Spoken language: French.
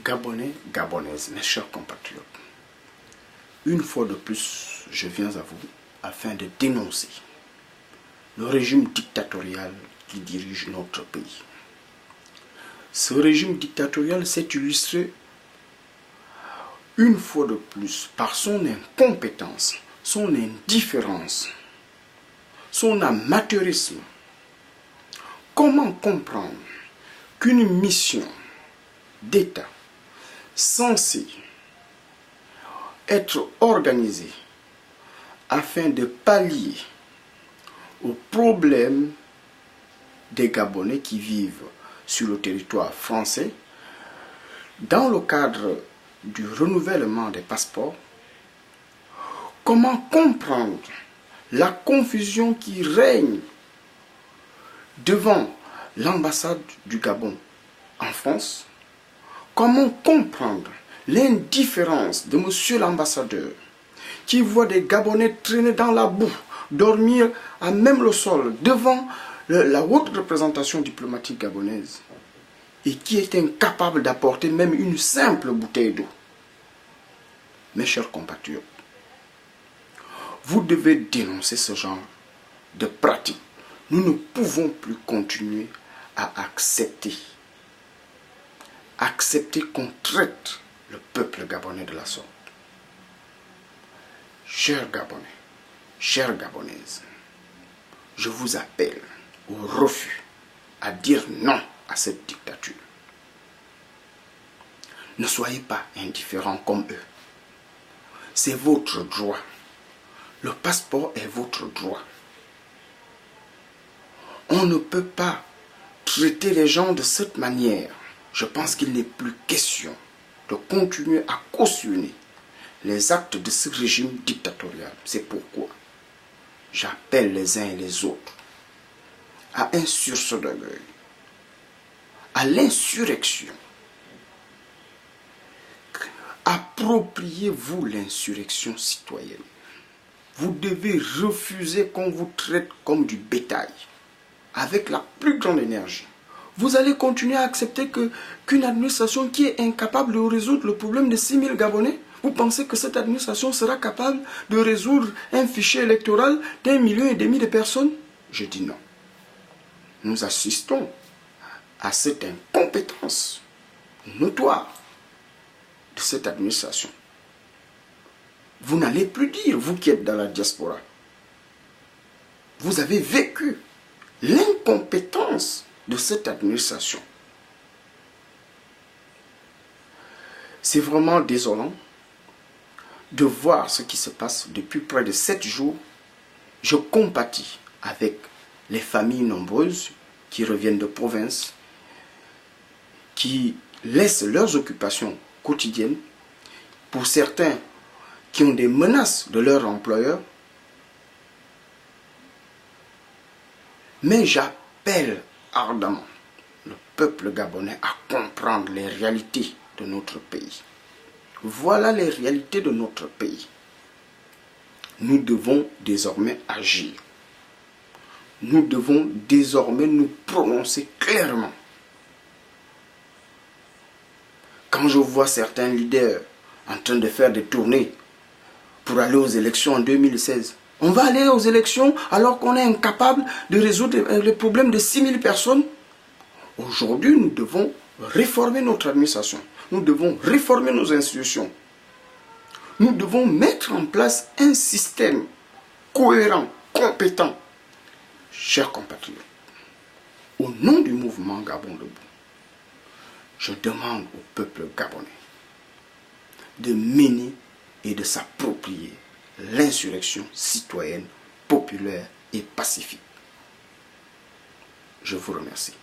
Gabonais, Gabonaises, mes chers compatriotes, une fois de plus, je viens à vous afin de dénoncer le régime dictatorial qui dirige notre pays. Ce régime dictatorial s'est illustré une fois de plus par son incompétence, son indifférence, son amateurisme. Comment comprendre qu'une mission d'État censée être organisée afin de pallier aux problèmes des Gabonais qui vivent sur le territoire français, dans le cadre du renouvellement des passeports, comment comprendre la confusion qui règne devant l'ambassade du Gabon en France? Comment comprendre l'indifférence de monsieur l'ambassadeur qui voit des Gabonais traîner dans la boue, dormir à même le sol devant la haute représentation diplomatique gabonaise et qui est incapable d'apporter même une simple bouteille d'eau? Mes chers compatriotes, vous devez dénoncer ce genre de pratique. Nous ne pouvons plus continuer à accepter qu'on traite le peuple gabonais de la sorte. Chers Gabonais, chères Gabonaises, je vous appelle au refus, à dire non à cette dictature. Ne soyez pas indifférents comme eux. C'est votre droit. Le passeport est votre droit. On ne peut pas traiter les gens de cette manière. Je pense qu'il n'est plus question de continuer à cautionner les actes de ce régime dictatorial. C'est pourquoi j'appelle les uns et les autres à un sursaut d'orgueil, à l'insurrection. Appropriez-vous l'insurrection citoyenne. Vous devez refuser qu'on vous traite comme du bétail, avec la plus grande énergie. Vous allez continuer à accepter qu'une administration qui est incapable de résoudre le problème de 6 000 Gabonais, vous pensez que cette administration sera capable de résoudre un fichier électoral d'1,5 million de personnes? Je dis non. Nous assistons à cette incompétence notoire de cette administration. Vous n'allez plus dire, vous qui êtes dans la diaspora, vous avez vécu l'incompétence de cette administration. C'est vraiment désolant de voir ce qui se passe depuis près de 7 jours. Je compatis avec les familles nombreuses qui reviennent de province, qui laissent leurs occupations quotidiennes, pour certains qui ont des menaces de leur employeur. Mais j'appelle ardemment le peuple gabonais à comprendre les réalités de notre pays. Voilà les réalités de notre pays. Nous devons désormais agir. Nous devons désormais nous prononcer clairement. Quand je vois certains leaders en train de faire des tournées pour aller aux élections en 2016, on va aller aux élections alors qu'on est incapable de résoudre les problèmes de 6 000 personnes. Aujourd'hui, nous devons réformer notre administration. Nous devons réformer nos institutions. Nous devons mettre en place un système cohérent, compétent. Chers compatriotes, au nom du mouvement Gabon Debout, je demande au peuple gabonais de mener et de s'approprier l'insurrection citoyenne, populaire et pacifique. Je vous remercie.